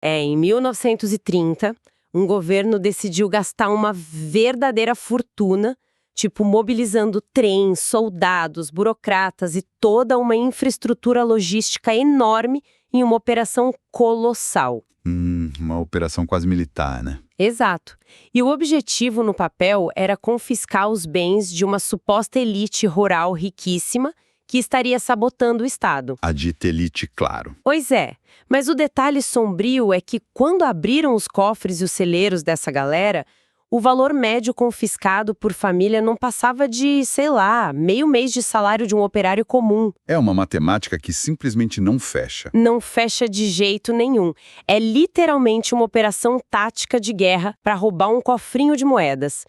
Em 1930, um governo decidiu gastar uma verdadeira fortuna, tipo mobilizando trens, soldados, burocratas e toda uma infraestrutura logística enorme em uma operação colossal. Uma operação quase militar, né? Exato. E o objetivo no papel era confiscar os bens de uma suposta elite rural riquíssima que estaria sabotando o Estado. A dita elite, claro. Pois é, mas o detalhe sombrio é que quando abriram os cofres e os celeiros dessa galera, o valor médio confiscado por família não passava de, sei lá, meio mês de salário de um operário comum. É uma matemática que simplesmente não fecha. Não fecha de jeito nenhum. É literalmente uma operação tática de guerra para roubar um cofrinho de moedas.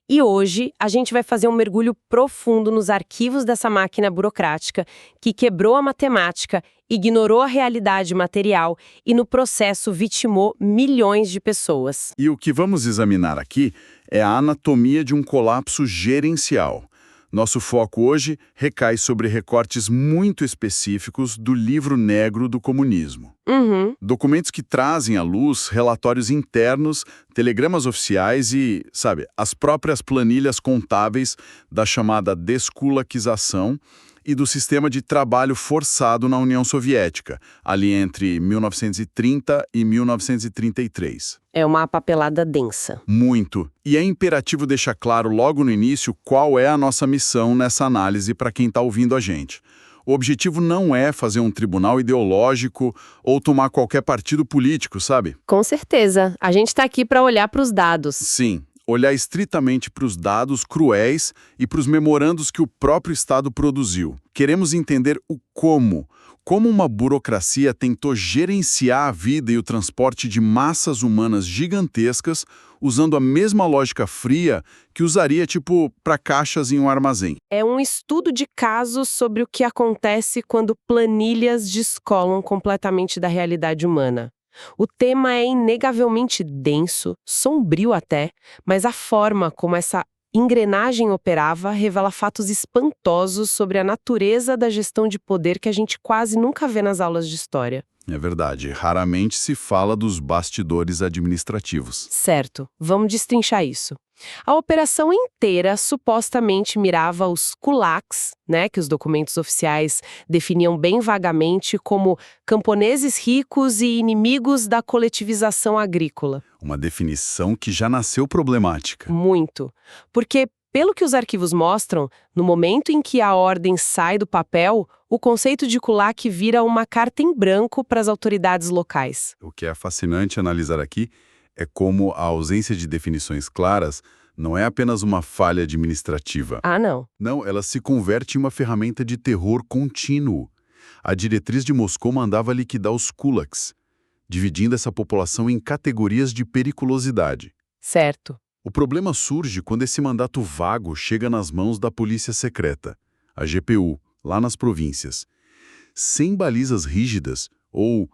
E hoje, a gente vai fazer um mergulho profundo nos arquivos dessa máquina burocrática que quebrou a matemática, ignorou a realidade material e, no processo, vitimou milhões de pessoas. E o que vamos examinar aqui é a anatomia de um colapso gerencial. Nosso foco hoje recai sobre recortes muito específicos do livro negro do comunismo. Documentos que trazem à luz relatórios internos, telegramas oficiais e, as próprias planilhas contábeis da chamada desculaquização e do sistema de trabalho forçado na União Soviética, ali entre 1930 e 1933. É uma papelada densa. Muito. E é imperativo deixar claro logo no início qual é a nossa missão nessa análise para quem está ouvindo a gente. O objetivo não é fazer um tribunal ideológico ou tomar qualquer partido político, sabe? Com certeza. A gente está aqui para olhar para os dados. Sim. Olhar estritamente para os dados cruéis e para os memorandos que o próprio Estado produziu. Queremos entender o como uma burocracia tentou gerenciar a vida e o transporte de massas humanas gigantescas usando a mesma lógica fria que usaria, para caixas em um armazém. É um estudo de caso sobre o que acontece quando planilhas descolam completamente da realidade humana. O tema é inegavelmente denso, sombrio até, mas a forma como essa engrenagem operava revela fatos espantosos sobre a natureza da gestão de poder que a gente quase nunca vê nas aulas de história. É verdade, raramente se fala dos bastidores administrativos. Certo, vamos destrinchar isso. A operação inteira supostamente mirava os kulaks, que os documentos oficiais definiam bem vagamente como camponeses ricos e inimigos da coletivização agrícola. Uma definição que já nasceu problemática. Muito. Porque, pelo que os arquivos mostram, no momento em que a ordem sai do papel, o conceito de kulak vira uma carta em branco para as autoridades locais. O que é fascinante analisar aqui é como a ausência de definições claras não é apenas uma falha administrativa. Ah, não. Não, ela se converte em uma ferramenta de terror contínuo. A diretriz de Moscou mandava liquidar os kulaks, dividindo essa população em categorias de periculosidade. Certo. O problema surge quando esse mandato vago chega nas mãos da polícia secreta, a GPU, lá nas províncias. Sem balizas rígidas, ou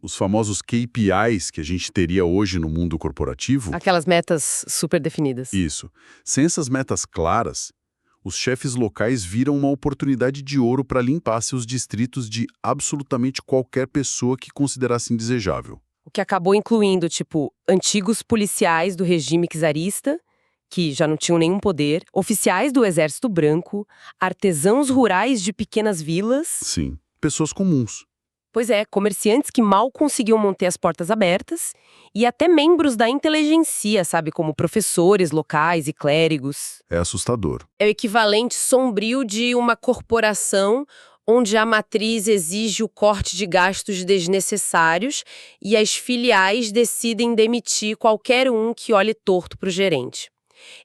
os famosos KPIs que a gente teria hoje no mundo corporativo. Aquelas metas super definidas. Isso. Sem essas metas claras, os chefes locais viram uma oportunidade de ouro para limpar seus distritos de absolutamente qualquer pessoa que considerasse indesejável. O que acabou incluindo, antigos policiais do regime czarista, que já não tinham nenhum poder, oficiais do Exército Branco, artesãos rurais de pequenas vilas. Sim, pessoas comuns. Pois é, comerciantes que mal conseguiam manter as portas abertas e até membros da inteligentsia, como professores locais e clérigos. É assustador. É o equivalente sombrio de uma corporação onde a matriz exige o corte de gastos desnecessários e as filiais decidem demitir qualquer um que olhe torto para o gerente.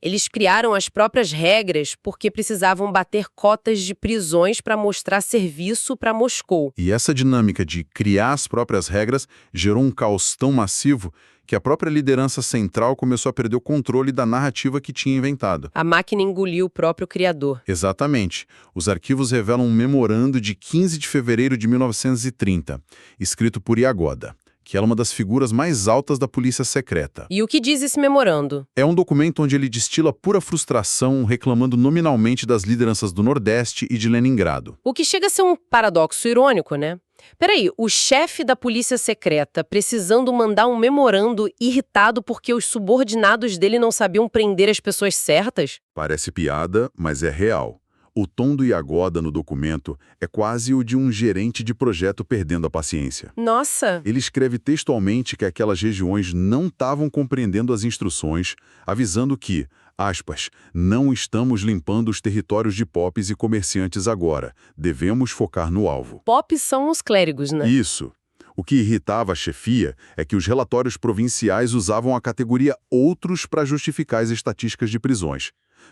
Eles criaram as próprias regras porque precisavam bater cotas de prisões para mostrar serviço para Moscou. E essa dinâmica de criar as próprias regras gerou um caos tão massivo que a própria liderança central começou a perder o controle da narrativa que tinha inventado. A máquina engoliu o próprio criador. Exatamente. Os arquivos revelam um memorando de 15 de fevereiro de 1930, escrito por Yagoda, que era uma das figuras mais altas da polícia secreta. E o que diz esse memorando? É um documento onde ele destila pura frustração, reclamando nominalmente das lideranças do Nordeste e de Leningrado. O que chega a ser um paradoxo irônico, né? Peraí, o chefe da polícia secreta precisando mandar um memorando irritado porque os subordinados dele não sabiam prender as pessoas certas? Parece piada, mas é real. O tom do Yagoda no documento é quase o de um gerente de projeto perdendo a paciência. Nossa! Ele escreve textualmente que aquelas regiões não estavam compreendendo as instruções, avisando que, aspas, não estamos limpando os territórios de POPs e comerciantes agora, devemos focar no alvo. Pop são os clérigos, né? Isso. O que irritava a chefia é que os relatórios provinciais usavam a categoria outros para justificar as estatísticas de prisões.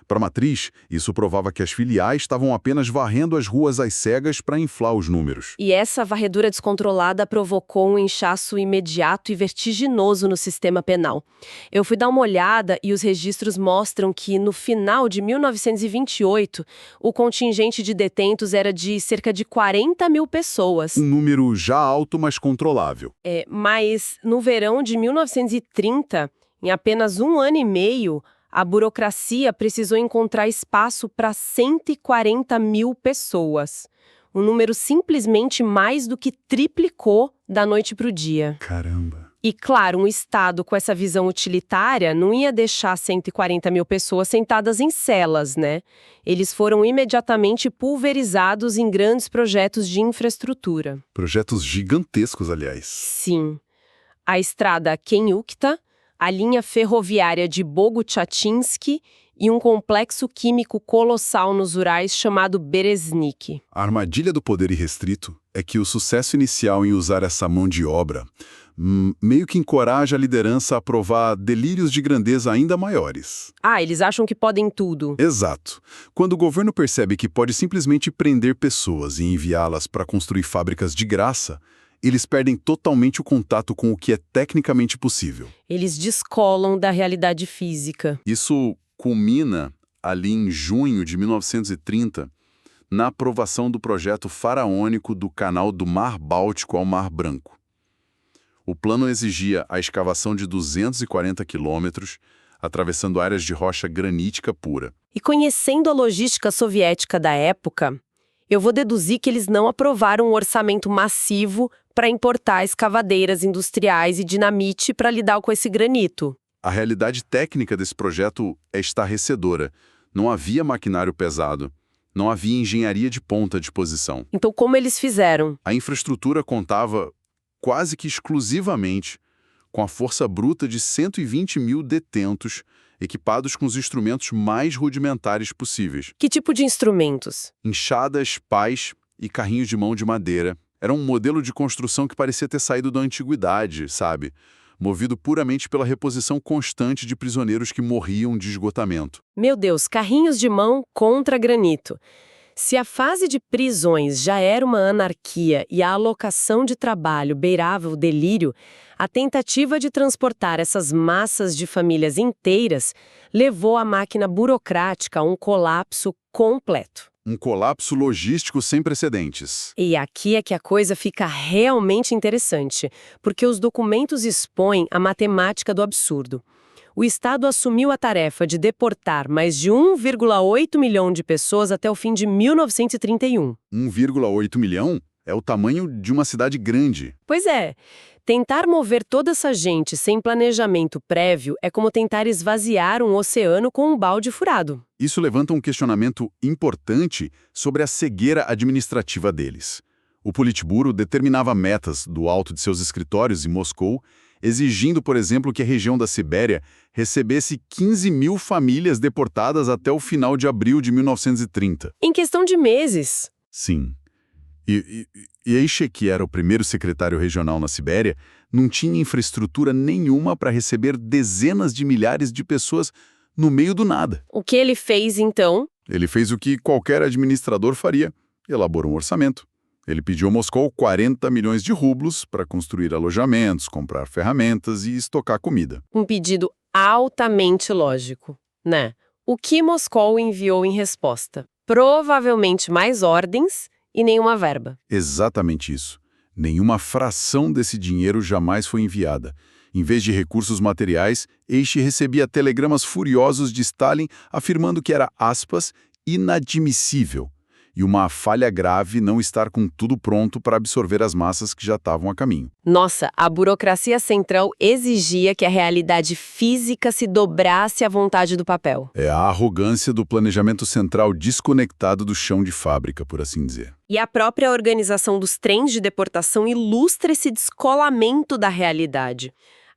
Para a matriz, isso provava que as filiais estavam apenas varrendo as ruas às cegas para inflar os números. E essa varredura descontrolada provocou um inchaço imediato e vertiginoso no sistema penal. Eu fui dar uma olhada e os registros mostram que, no final de 1928, o contingente de detentos era de cerca de 40 mil pessoas. Um número já alto, mas controlável. Mas, no verão de 1930, em apenas um ano e meio, a burocracia precisou encontrar espaço para 140 mil pessoas. Um número simplesmente mais do que triplicou da noite para o dia. Caramba! E, claro, um Estado com essa visão utilitária não ia deixar 140 mil pessoas sentadas em celas, né? Eles foram imediatamente pulverizados em grandes projetos de infraestrutura. Projetos gigantescos, aliás. Sim. A estrada Kentukta, a linha ferroviária de Boguchatinsk e um complexo químico colossal nos Urais chamado Bereznik. A armadilha do poder irrestrito é que o sucesso inicial em usar essa mão de obra meio que encoraja a liderança a provar delírios de grandeza ainda maiores. Eles acham que podem tudo. Exato. Quando o governo percebe que pode simplesmente prender pessoas e enviá-las para construir fábricas de graça, eles perdem totalmente o contato com o que é tecnicamente possível. Eles descolam da realidade física. Isso culmina ali em junho de 1930, na aprovação do projeto faraônico do canal do Mar Báltico ao Mar Branco. O plano exigia a escavação de 240 quilômetros, atravessando áreas de rocha granítica pura. E conhecendo a logística soviética da época, eu vou deduzir que eles não aprovaram um orçamento massivo para importar escavadeiras industriais e dinamite para lidar com esse granito. A realidade técnica desse projeto é estarrecedora. Não havia maquinário pesado. Não havia engenharia de ponta à disposição. Então, como eles fizeram? A infraestrutura contava quase que exclusivamente com a força bruta de 120 mil detentos, equipados com os instrumentos mais rudimentares possíveis. Que tipo de instrumentos? Enxadas, pás e carrinhos de mão de madeira. Era um modelo de construção que parecia ter saído da antiguidade, sabe? Movido puramente pela reposição constante de prisioneiros que morriam de esgotamento. Meu Deus, carrinhos de mão contra granito. Se a fase de prisões já era uma anarquia e a alocação de trabalho beirava o delírio, a tentativa de transportar essas massas de famílias inteiras levou a máquina burocrática a um colapso completo. Um colapso logístico sem precedentes. E aqui é que a coisa fica realmente interessante, porque os documentos expõem a matemática do absurdo. O Estado assumiu a tarefa de deportar mais de 1,8 milhão de pessoas até o fim de 1931. 1,8 milhão é o tamanho de uma cidade grande. Pois é. Tentar mover toda essa gente sem planejamento prévio é como tentar esvaziar um oceano com um balde furado. Isso levanta um questionamento importante sobre a cegueira administrativa deles. O Politburo determinava metas do alto de seus escritórios em Moscou, exigindo, por exemplo, que a região da Sibéria recebesse 15 mil famílias deportadas até o final de abril de 1930. Em questão de meses. Sim. E Eiche, que era o primeiro secretário regional na Sibéria, não tinha infraestrutura nenhuma para receber dezenas de milhares de pessoas no meio do nada. O que ele fez, então? Ele fez o que qualquer administrador faria: elaborou um orçamento. Ele pediu a Moscou 40 milhões de rublos para construir alojamentos, comprar ferramentas e estocar comida. Um pedido altamente lógico, né? O que Moscou enviou em resposta? Provavelmente mais ordens e nenhuma verba. Exatamente isso. Nenhuma fração desse dinheiro jamais foi enviada. Em vez de recursos materiais, Eiche recebia telegramas furiosos de Stalin afirmando que era, aspas, inadmissível. e uma falha grave não estar com tudo pronto para absorver as massas que já estavam a caminho. Nossa, a burocracia central exigia que a realidade física se dobrasse à vontade do papel. É a arrogância do planejamento central desconectado do chão de fábrica, por assim dizer. E a própria organização dos trens de deportação ilustra esse descolamento da realidade.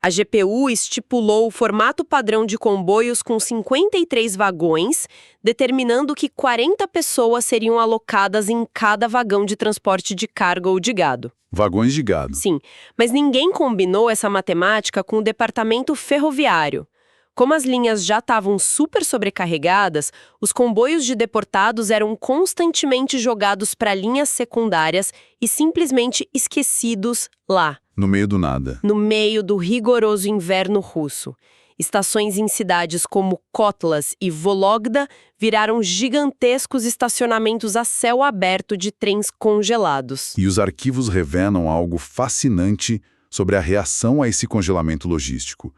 A GPU estipulou o formato padrão de comboios com 53 vagões, determinando que 40 pessoas seriam alocadas em cada vagão de transporte de carga ou de gado. Vagões de gado. Sim, mas ninguém combinou essa matemática com o departamento ferroviário. Como as linhas já estavam super sobrecarregadas, os comboios de deportados eram constantemente jogados para linhas secundárias e simplesmente esquecidos lá. No meio do nada. No meio do rigoroso inverno russo. Estações em cidades como Kotlas e Vologda viraram gigantescos estacionamentos a céu aberto de trens congelados. E os arquivos revelam algo fascinante sobre a reação a esse congelamento logístico.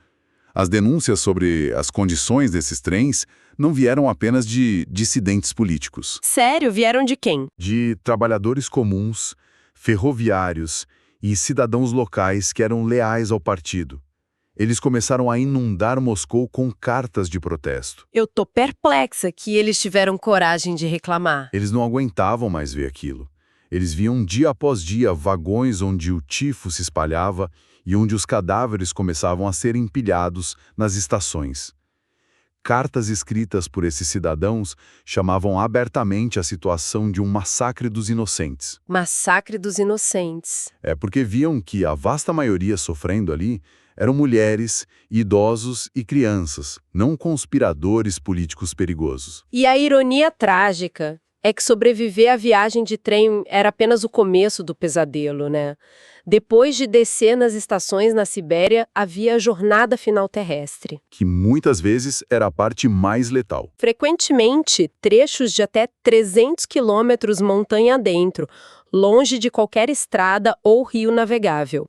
As denúncias sobre as condições desses trens não vieram apenas de dissidentes políticos. Sério? Vieram de quem? De trabalhadores comuns, ferroviários e cidadãos locais que eram leais ao partido. Eles começaram a inundar Moscou com cartas de protesto. Eu tô perplexa que eles tiveram coragem de reclamar. Eles não aguentavam mais ver aquilo. Eles viam dia após dia vagões onde o tifo se espalhava e onde os cadáveres começavam a ser empilhados nas estações. Cartas escritas por esses cidadãos chamavam abertamente a situação de um massacre dos inocentes. Massacre dos inocentes. É porque viam que a vasta maioria sofrendo ali eram mulheres, idosos e crianças, não conspiradores políticos perigosos. E a ironia trágica é que sobreviver à viagem de trem era apenas o começo do pesadelo, né? Depois de descer nas estações na Sibéria, havia a jornada final terrestre. Que muitas vezes era a parte mais letal. Frequentemente, trechos de até 300 quilômetros montanha adentro, longe de qualquer estrada ou rio navegável.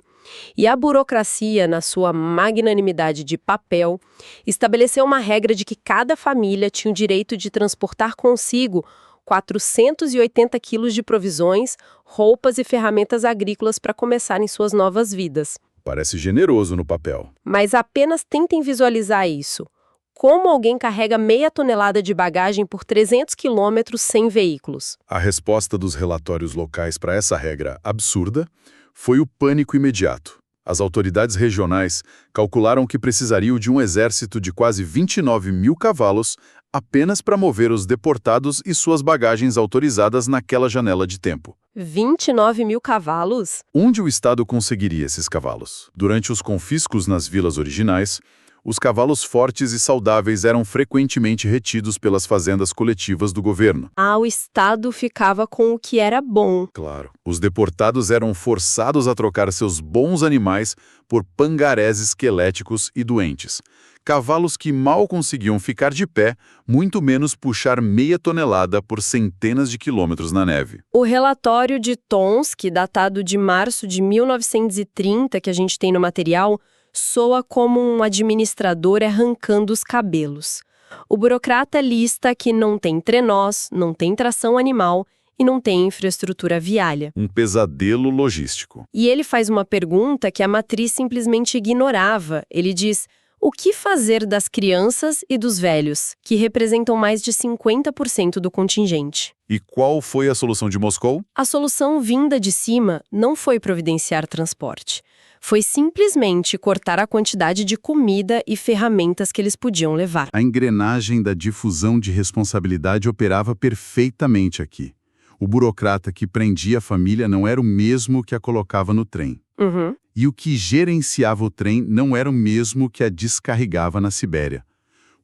E a burocracia, na sua magnanimidade de papel, estabeleceu uma regra de que cada família tinha o direito de transportar consigo 480 quilos de provisões, roupas e ferramentas agrícolas para começarem suas novas vidas. Parece generoso no papel. Mas apenas tentem visualizar isso. Como alguém carrega meia tonelada de bagagem por 300 quilômetros sem veículos? A resposta dos relatórios locais para essa regra absurda foi o pânico imediato. As autoridades regionais calcularam que precisariam de um exército de quase 29 mil cavalos apenas para mover os deportados e suas bagagens autorizadas naquela janela de tempo. 29 mil cavalos? Onde o Estado conseguiria esses cavalos? Durante os confiscos nas vilas originais, os cavalos fortes e saudáveis eram frequentemente retidos pelas fazendas coletivas do governo. O Estado ficava com o que era bom. Claro. Os deportados eram forçados a trocar seus bons animais por pangarés esqueléticos e doentes. Cavalos que mal conseguiam ficar de pé, muito menos puxar meia tonelada por centenas de quilômetros na neve. O relatório de Tomsk, datado de março de 1930, que a gente tem no material, soa como um administrador arrancando os cabelos. O burocrata lista que não tem trenós, não tem tração animal e não tem infraestrutura viária. Um pesadelo logístico. E ele faz uma pergunta que a matriz simplesmente ignorava. Ele diz: o que fazer das crianças e dos velhos, que representam mais de 50% do contingente? E qual foi a solução de Moscou? A solução vinda de cima não foi providenciar transporte. Foi simplesmente cortar a quantidade de comida e ferramentas que eles podiam levar. A engrenagem da difusão de responsabilidade operava perfeitamente aqui. O burocrata que prendia a família não era o mesmo que a colocava no trem. Uhum. E o que gerenciava o trem não era o mesmo que a descarregava na Sibéria.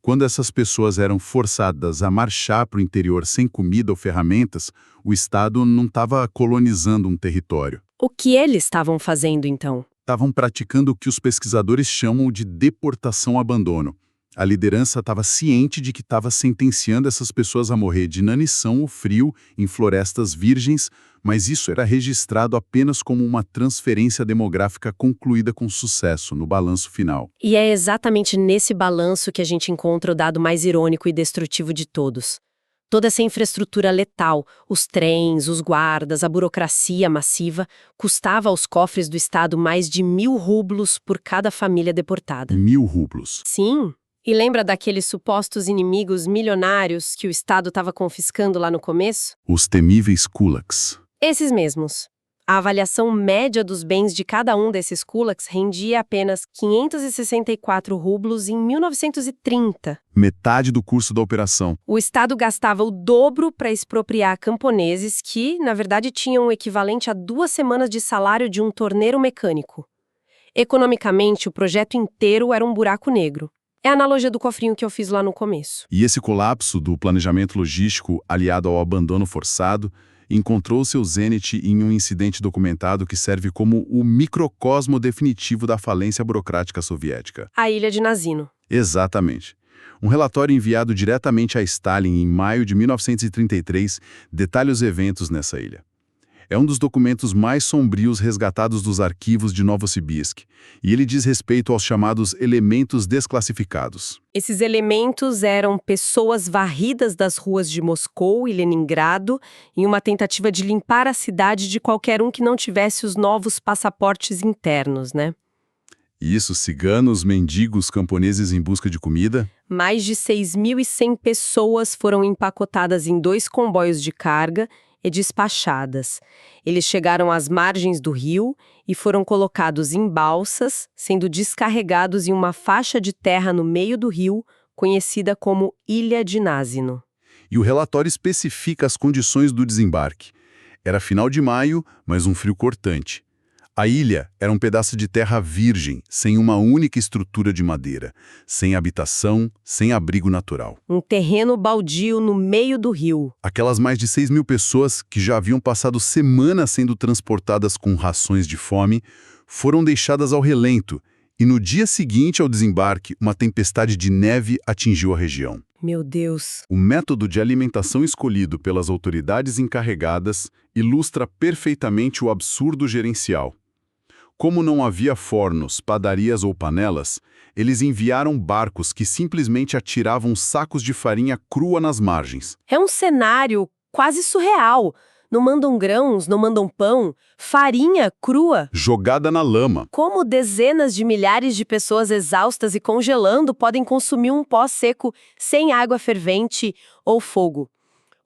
Quando essas pessoas eram forçadas a marchar para o interior sem comida ou ferramentas, o Estado não estava colonizando um território. O que eles estavam fazendo, então? Estavam praticando o que os pesquisadores chamam de deportação-abandono. A liderança estava ciente de que estava sentenciando essas pessoas a morrer de inanição ou frio em florestas virgens, mas isso era registrado apenas como uma transferência demográfica concluída com sucesso no balanço final. E é exatamente nesse balanço que a gente encontra o dado mais irônico e destrutivo de todos. Toda essa infraestrutura letal, os trens, os guardas, a burocracia massiva, custava aos cofres do Estado mais de 1.000 rublos por cada família deportada. 1.000 rublos. Sim. E lembra daqueles supostos inimigos milionários que o Estado estava confiscando lá no começo? Os temíveis kulaks. Esses mesmos. A avaliação média dos bens de cada um desses kulaks rendia apenas 564 rublos em 1930. Metade do custo da operação. O Estado gastava o dobro para expropriar camponeses que, na verdade, tinham o equivalente a 2 semanas de salário de um torneiro mecânico. Economicamente, o projeto inteiro era um buraco negro. É a analogia do cofrinho que eu fiz lá no começo. E esse colapso do planejamento logístico aliado ao abandono forçado encontrou seu zênite em um incidente documentado que serve como o microcosmo definitivo da falência burocrática soviética. A ilha de Nazino. Exatamente. Um relatório enviado diretamente a Stalin em maio de 1933 detalha os eventos nessa ilha. É um dos documentos mais sombrios resgatados dos arquivos de Novosibirsk, e ele diz respeito aos chamados elementos desclassificados. Esses elementos eram pessoas varridas das ruas de Moscou e Leningrado em uma tentativa de limpar a cidade de qualquer um que não tivesse os novos passaportes internos, né? Isso, ciganos, mendigos, camponeses em busca de comida. Mais de 6.100 pessoas foram empacotadas em 2 comboios de carga e despachadas. Eles chegaram às margens do rio e foram colocados em balsas, sendo descarregados em uma faixa de terra no meio do rio, conhecida como Ilha de Nazino. E o relatório especifica as condições do desembarque. Era final de maio, mas um frio cortante. A ilha era um pedaço de terra virgem, sem uma única estrutura de madeira, sem habitação, sem abrigo natural. Um terreno baldio no meio do rio. Aquelas mais de 6.000 pessoas que já haviam passado semanas sendo transportadas com rações de fome, foram deixadas ao relento, e no dia seguinte ao desembarque, uma tempestade de neve atingiu a região. Meu Deus! O método de alimentação escolhido pelas autoridades encarregadas ilustra perfeitamente o absurdo gerencial. Como não havia fornos, padarias ou panelas, eles enviaram barcos que simplesmente atiravam sacos de farinha crua nas margens. É um cenário quase surreal. Não mandam grãos, não mandam pão, farinha crua. Jogada na lama. Como dezenas de milhares de pessoas exaustas e congelando podem consumir um pó seco sem água fervente ou fogo?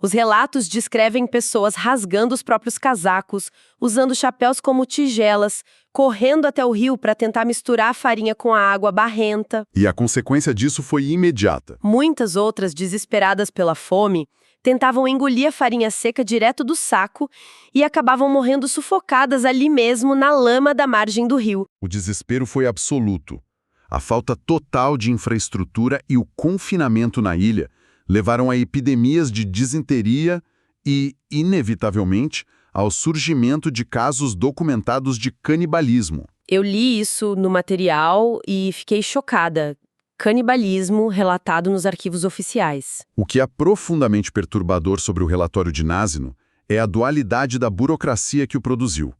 Os relatos descrevem pessoas rasgando os próprios casacos, usando chapéus como tigelas, correndo até o rio para tentar misturar a farinha com a água barrenta. E a consequência disso foi imediata. Muitas outras, desesperadas pela fome, tentavam engolir a farinha seca direto do saco e acabavam morrendo sufocadas ali mesmo na lama da margem do rio. O desespero foi absoluto. A falta total de infraestrutura e o confinamento na ilha levaram a epidemias de disenteria e, inevitavelmente, ao surgimento de casos documentados de canibalismo. Eu li isso no material e fiquei chocada. Canibalismo relatado nos arquivos oficiais. O que é profundamente perturbador sobre o relatório de Nazino é a dualidade da burocracia que o produziu.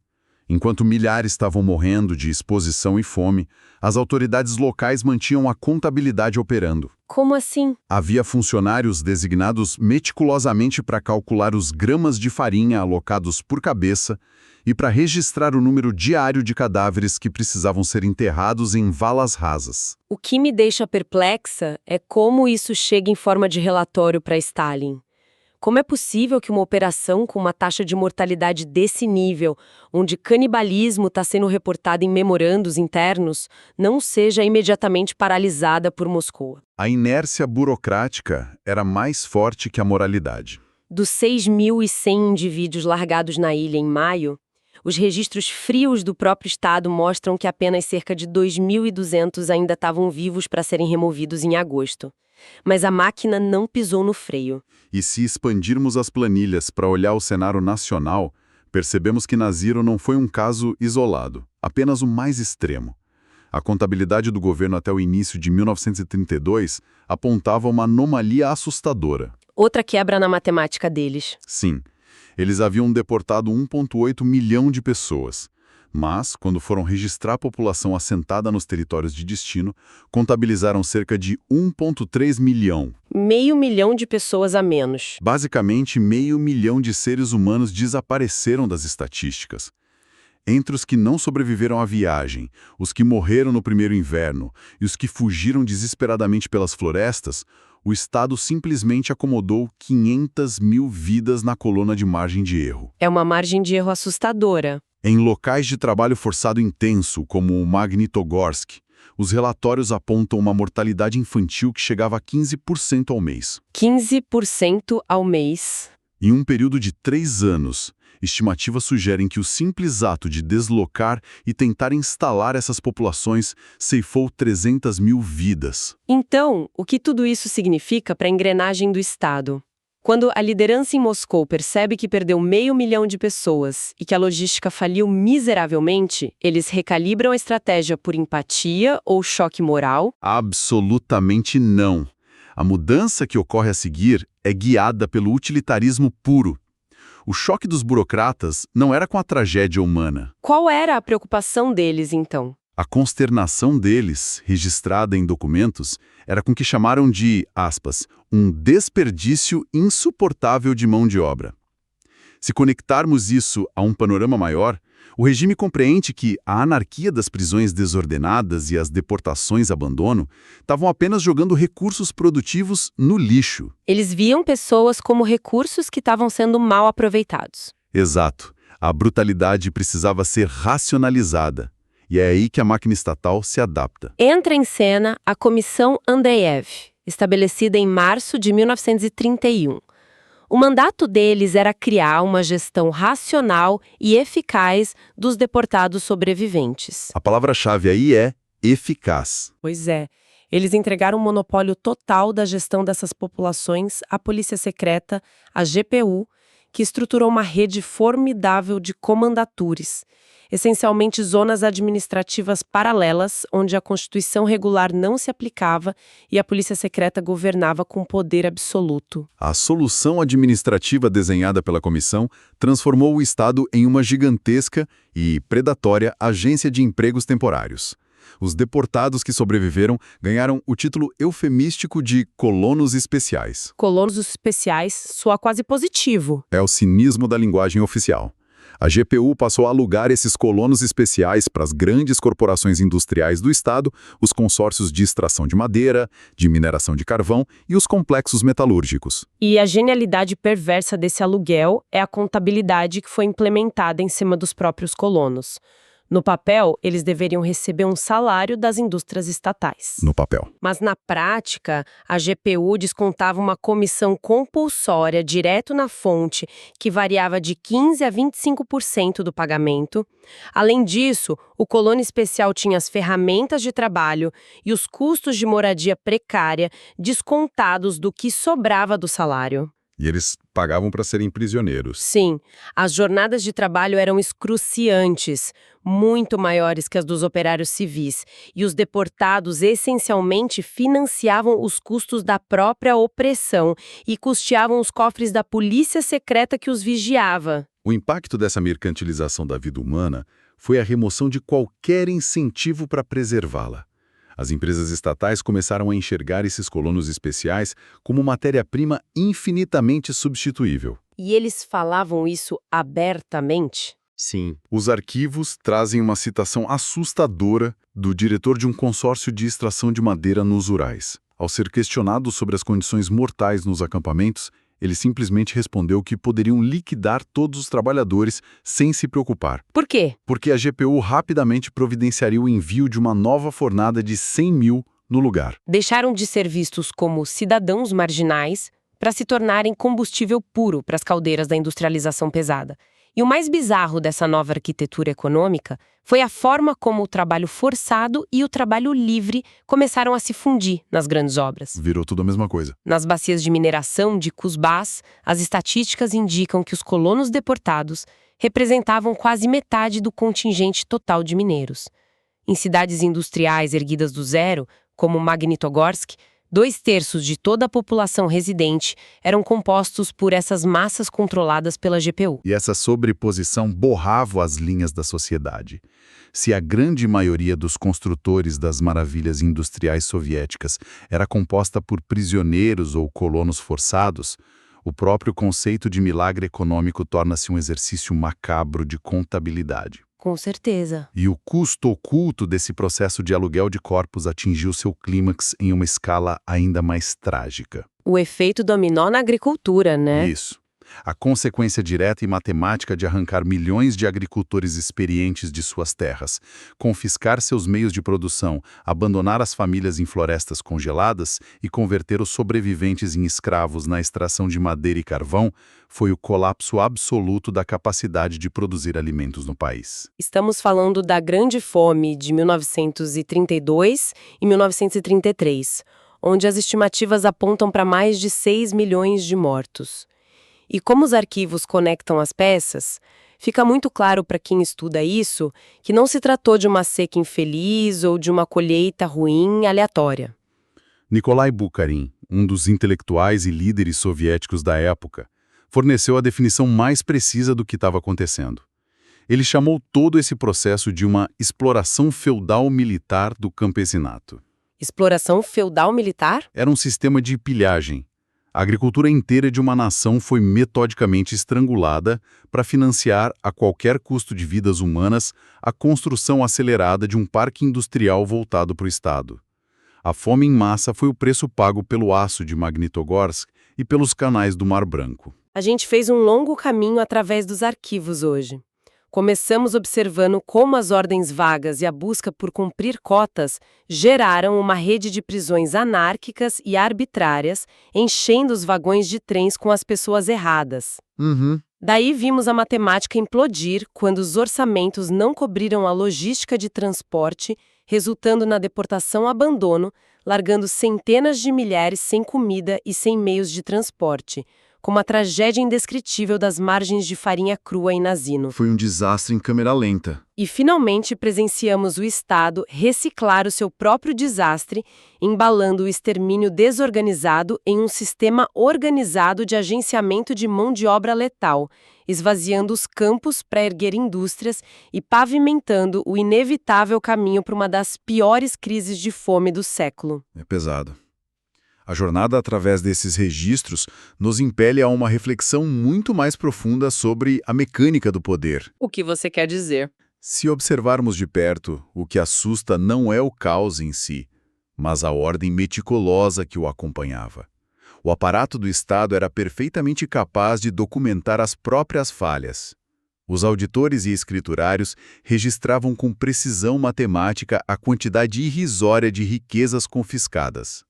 Enquanto milhares estavam morrendo de exposição e fome, as autoridades locais mantinham a contabilidade operando. Como assim? Havia funcionários designados meticulosamente para calcular os gramas de farinha alocados por cabeça e para registrar o número diário de cadáveres que precisavam ser enterrados em valas rasas. O que me deixa perplexa é como isso chega em forma de relatório para Stalin. Como é possível que uma operação com uma taxa de mortalidade desse nível, onde canibalismo está sendo reportado em memorandos internos, não seja imediatamente paralisada por Moscou? A inércia burocrática era mais forte que a moralidade. Dos 6.100 indivíduos largados na ilha em maio, os registros frios do próprio Estado mostram que apenas cerca de 2.200 ainda estavam vivos para serem removidos em agosto. Mas a máquina não pisou no freio. E se expandirmos as planilhas para olhar o cenário nacional, percebemos que Naziro não foi um caso isolado, apenas o mais extremo. A contabilidade do governo até o início de 1932 apontava uma anomalia assustadora. Outra quebra na matemática deles. Sim, eles haviam deportado 1,8 milhão de pessoas. Mas, quando foram registrar a população assentada nos territórios de destino, contabilizaram cerca de 1,3 milhão. 500 mil de pessoas a menos. Basicamente, 500 mil de seres humanos desapareceram das estatísticas. Entre os que não sobreviveram à viagem, os que morreram no primeiro inverno e os que fugiram desesperadamente pelas florestas, o Estado simplesmente acomodou 500 mil vidas na coluna de margem de erro. É uma margem de erro assustadora. Em locais de trabalho forçado intenso, como o Magnitogorsk, os relatórios apontam uma mortalidade infantil que chegava a 15% ao mês. 15% ao mês. Em um período de 3 anos, estimativas sugerem que o simples ato de deslocar e tentar instalar essas populações ceifou 300 mil vidas. Então, o que tudo isso significa para a engrenagem do Estado? Quando a liderança em Moscou percebe que perdeu 500 mil de pessoas e que a logística faliu miseravelmente, eles recalibram a estratégia por empatia ou choque moral? Absolutamente não. A mudança que ocorre a seguir é guiada pelo utilitarismo puro. O choque dos burocratas não era com a tragédia humana. Qual era a preocupação deles, então? A consternação deles, registrada em documentos, era com o que chamaram de, aspas, um desperdício insuportável de mão de obra. Se conectarmos isso a um panorama maior, o regime compreende que a anarquia das prisões desordenadas e as deportações abandono estavam apenas jogando recursos produtivos no lixo. Eles viam pessoas como recursos que estavam sendo mal aproveitados. Exato. A brutalidade precisava ser racionalizada. E é aí que a máquina estatal se adapta. Entra em cena a Comissão Andreev, estabelecida em março de 1931. O mandato deles era criar uma gestão racional e eficaz dos deportados sobreviventes. A palavra-chave aí é eficaz. Pois é, eles entregaram um monopólio total da gestão dessas populações à Polícia Secreta, a GPU, que estruturou uma rede formidável de comandatures, essencialmente zonas administrativas paralelas, onde a Constituição regular não se aplicava e a Polícia Secreta governava com poder absoluto. A solução administrativa desenhada pela comissão transformou o Estado em uma gigantesca e predatória agência de empregos temporários. Os deportados que sobreviveram ganharam o título eufemístico de colonos especiais. Colonos especiais soa quase positivo. É o cinismo da linguagem oficial. A GPU passou a alugar esses colonos especiais para as grandes corporações industriais do Estado, os consórcios de extração de madeira, de mineração de carvão e os complexos metalúrgicos. E a genialidade perversa desse aluguel é a contabilidade que foi implementada em cima dos próprios colonos. No papel, eles deveriam receber um salário das indústrias estatais. No papel. Mas na prática, a GPU descontava uma comissão compulsória direto na fonte, que variava de 15% a 25% do pagamento. Além disso, o colono especial tinha as ferramentas de trabalho e os custos de moradia precária descontados do que sobrava do salário. E eles pagavam para serem prisioneiros. Sim, as jornadas de trabalho eram excruciantes, muito maiores que as dos operários civis, e os deportados essencialmente financiavam os custos da própria opressão e custeavam os cofres da polícia secreta que os vigiava. O impacto dessa mercantilização da vida humana foi a remoção de qualquer incentivo para preservá-la. As empresas estatais começaram a enxergar esses colonos especiais como matéria-prima infinitamente substituível. E eles falavam isso abertamente? Sim. Os arquivos trazem uma citação assustadora do diretor de um consórcio de extração de madeira nos Urais. Ao ser questionado sobre as condições mortais nos acampamentos, ele simplesmente respondeu que poderiam liquidar todos os trabalhadores sem se preocupar. Por quê? Porque a GPU rapidamente providenciaria o envio de uma nova fornada de 100 mil no lugar. Deixaram de ser vistos como cidadãos marginais para se tornarem combustível puro para as caldeiras da industrialização pesada. E o mais bizarro dessa nova arquitetura econômica foi a forma como o trabalho forçado e o trabalho livre começaram a se fundir nas grandes obras. Virou tudo a mesma coisa. Nas bacias de mineração de Cusbás, as estatísticas indicam que os colonos deportados representavam quase metade do contingente total de mineiros. Em cidades industriais erguidas do zero, como Magnitogorsk, 2/3 de toda a população residente eram compostos por essas massas controladas pela GPU. E essa sobreposição borrava as linhas da sociedade. Se a grande maioria dos construtores das maravilhas industriais soviéticas era composta por prisioneiros ou colonos forçados, o próprio conceito de milagre econômico torna-se um exercício macabro de contabilidade. Com certeza. E o custo oculto desse processo de aluguel de corpos atingiu seu clímax em uma escala ainda mais trágica. O efeito dominó na agricultura, né? Isso. A consequência direta e matemática de arrancar milhões de agricultores experientes de suas terras, confiscar seus meios de produção, abandonar as famílias em florestas congeladas e converter os sobreviventes em escravos na extração de madeira e carvão, foi o colapso absoluto da capacidade de produzir alimentos no país. Estamos falando da Grande Fome de 1932 e 1933, onde as estimativas apontam para mais de 6 milhões de mortos. E como os arquivos conectam as peças, fica muito claro para quem estuda isso que não se tratou de uma seca infeliz ou de uma colheita ruim aleatória. Nikolai Bukharin, um dos intelectuais e líderes soviéticos da época, forneceu a definição mais precisa do que estava acontecendo. Ele chamou todo esse processo de uma exploração feudal militar do campesinato. Exploração feudal militar? Era um sistema de pilhagem. A agricultura inteira de uma nação foi metodicamente estrangulada para financiar, a qualquer custo de vidas humanas, a construção acelerada de um parque industrial voltado para o Estado. A fome em massa foi o preço pago pelo aço de Magnitogorsk e pelos canais do Mar Branco. A gente fez um longo caminho através dos arquivos hoje. Começamos observando como as ordens vagas e a busca por cumprir cotas geraram uma rede de prisões anárquicas e arbitrárias, enchendo os vagões de trens com as pessoas erradas. Daí vimos a matemática implodir quando os orçamentos não cobriram a logística de transporte, resultando na deportação-abandono, largando centenas de milhares sem comida e sem meios de transporte, como a tragédia indescritível das margens de farinha crua em Nazino. Foi um desastre em câmera lenta. E finalmente presenciamos o Estado reciclar o seu próprio desastre, embalando o extermínio desorganizado em um sistema organizado de agenciamento de mão de obra letal, esvaziando os campos para erguer indústrias e pavimentando o inevitável caminho para uma das piores crises de fome do século. É pesado. A jornada através desses registros nos impele a uma reflexão muito mais profunda sobre a mecânica do poder. O que você quer dizer? Se observarmos de perto, o que assusta não é o caos em si, mas a ordem meticulosa que o acompanhava. O aparato do Estado era perfeitamente capaz de documentar as próprias falhas. Os auditores e escriturários registravam com precisão matemática a quantidade irrisória de riquezas confiscadas.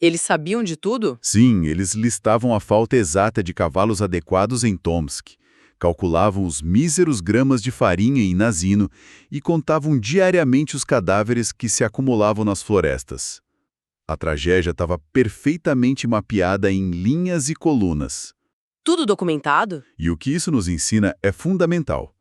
Eles sabiam de tudo? Sim, eles listavam a falta exata de cavalos adequados em Tomsk, calculavam os míseros gramas de farinha em Nazino e contavam diariamente os cadáveres que se acumulavam nas florestas. A tragédia estava perfeitamente mapeada em linhas e colunas. Tudo documentado? E o que isso nos ensina é fundamental.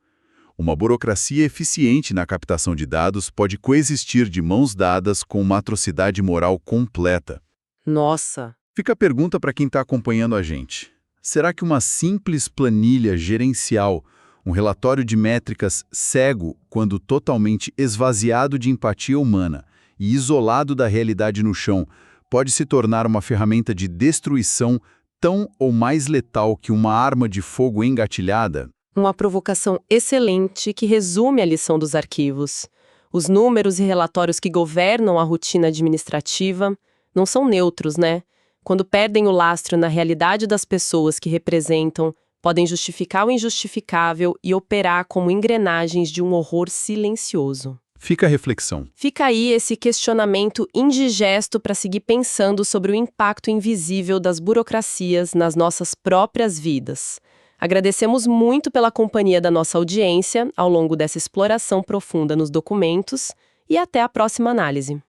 Uma burocracia eficiente na captação de dados pode coexistir de mãos dadas com uma atrocidade moral completa. Nossa! Fica a pergunta para quem está acompanhando a gente. Será que uma simples planilha gerencial, um relatório de métricas cego quando totalmente esvaziado de empatia humana e isolado da realidade no chão, pode se tornar uma ferramenta de destruição tão ou mais letal que uma arma de fogo engatilhada? Uma provocação excelente que resume a lição dos arquivos. Os números e relatórios que governam a rotina administrativa não são neutros, né? Quando perdem o lastro na realidade das pessoas que representam, podem justificar o injustificável e operar como engrenagens de um horror silencioso. Fica a reflexão. Fica aí esse questionamento indigesto para seguir pensando sobre o impacto invisível das burocracias nas nossas próprias vidas. Agradecemos muito pela companhia da nossa audiência ao longo dessa exploração profunda nos documentos e até a próxima análise.